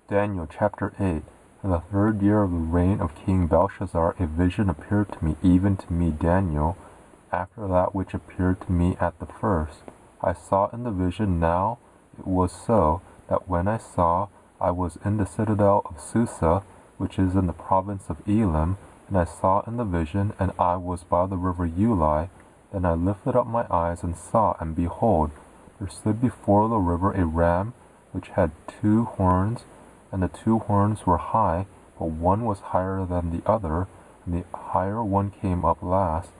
Daniel chapter 8. In the 3rd year of the reign of King Belshazzar, a vision appeared to me, even to me Daniel, after that which appeared to me at the first. I saw in the vision. Now it was so, that when I saw, I was in the citadel of Susa, which is in the province of Elam, and I saw in the vision, and I was by the river Ulai. Then I lifted up my eyes and saw, and behold, there stood before the river a ram, which had 2 horns, and the 2 horns were high, but one was higher than the other, and the higher one came up last.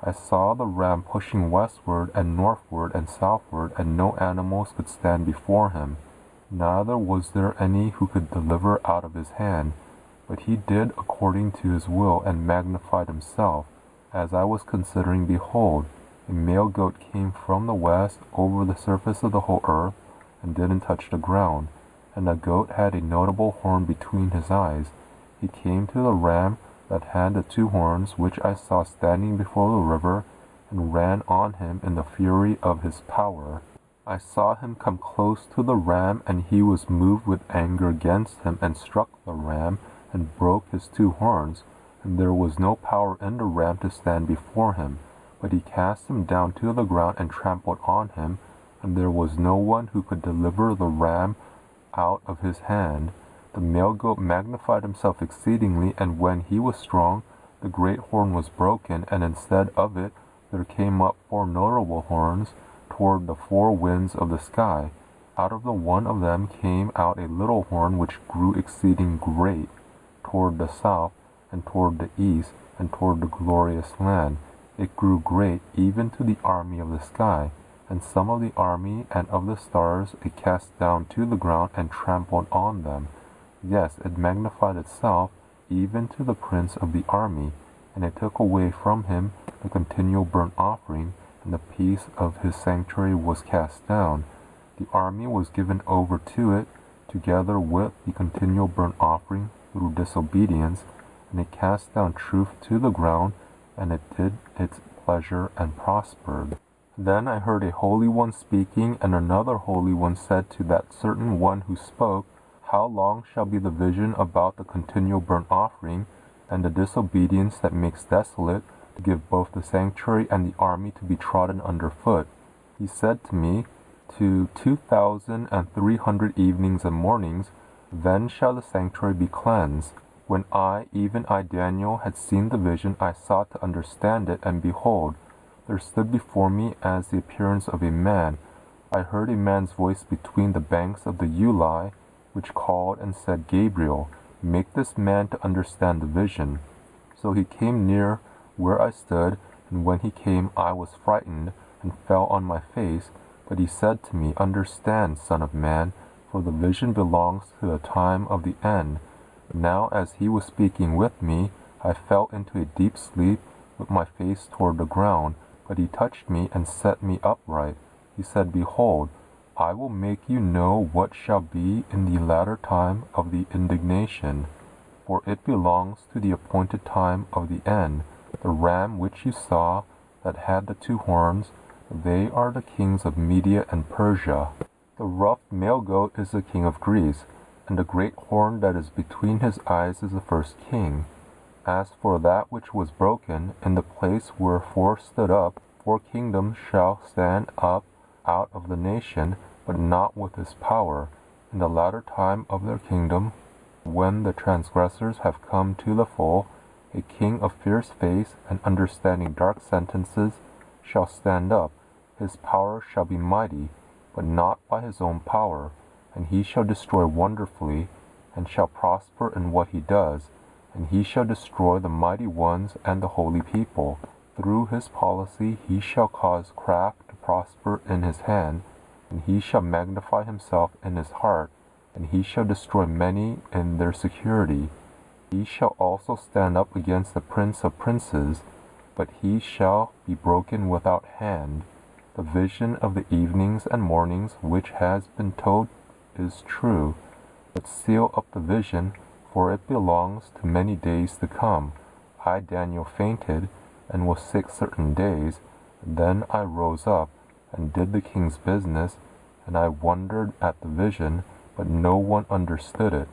I saw the ram pushing westward and northward and southward, and no animals could stand before him. Neither was there any who could deliver out of his hand, but he did according to his will, and magnified himself. As I was considering, behold, a male goat came from the west over the surface of the whole earth, and didn't touch the ground. And the goat had a notable horn between his eyes. He came to the ram that had the 2 horns, which I saw standing before the river, and ran on him in the fury of his power. I saw him come close to the ram, and he was moved with anger against him, and struck the ram, and broke his 2 horns. And there was no power in the ram to stand before him, but he cast him down to the ground and trampled on him, and there was no one who could deliver the ram out of his hand. The male goat magnified himself exceedingly, and when he was strong, the great horn was broken, and instead of it there came up 4 notable horns toward the 4 winds of the sky. Out of the one of them came out a little horn which grew exceeding great toward the south, and toward the east, and toward the glorious land. It grew great even to the army of the sky. And some of the army and of the stars it cast down to the ground and trampled on them. Yes, it magnified itself even to the prince of the army, and it took away from him the continual burnt offering, and the peace of his sanctuary was cast down. The army was given over to it, together with the continual burnt offering through disobedience, and it cast down truth to the ground, and it did its pleasure and prospered. Then I heard a holy one speaking, and another holy one said to that certain one who spoke, How long shall be the vision about the continual burnt offering, and the disobedience that makes desolate, to give both the sanctuary and the army to be trodden under foot? He said to me, To 2,300 evenings and mornings, then shall the sanctuary be cleansed. When I, even I Daniel, had seen the vision, I sought to understand it, and behold, there stood before me as the appearance of a man. I heard a man's voice between the banks of the Ulai, which called and said, Gabriel, make this man to understand the vision. So he came near where I stood, and when he came I was frightened, and fell on my face. But he said to me, Understand, son of man, for the vision belongs to the time of the end. Now as he was speaking with me, I fell into a deep sleep, with my face toward the ground. But he touched me and set me upright. He said, Behold, I will make you know what shall be in the latter time of the indignation, for it belongs to the appointed time of the end. The ram which you saw, that had the 2 horns, they are the kings of Media and Persia. The rough male goat is the king of Greece, and the great horn that is between his eyes is the first king. As for that which was broken, in the place where 4 stood up, 4 kingdoms shall stand up out of the nation, but not with his power. In the latter time of their kingdom, when the transgressors have come to the full, a king of fierce face and understanding dark sentences shall stand up. His power shall be mighty, but not by his own power, and he shall destroy wonderfully, and shall prosper in what he does. And he shall destroy the mighty ones and the holy people. Through his policy he shall cause craft to prosper in his hand, and he shall magnify himself in his heart, and he shall destroy many in their security. He shall also stand up against the prince of princes, but he shall be broken without hand. The vision of the evenings and mornings which has been told is true, but seal up the vision, for it belongs to many days to come. I, Daniel, fainted, and was sick certain days. Then I rose up, and did the king's business, and I wondered at the vision, but no one understood it.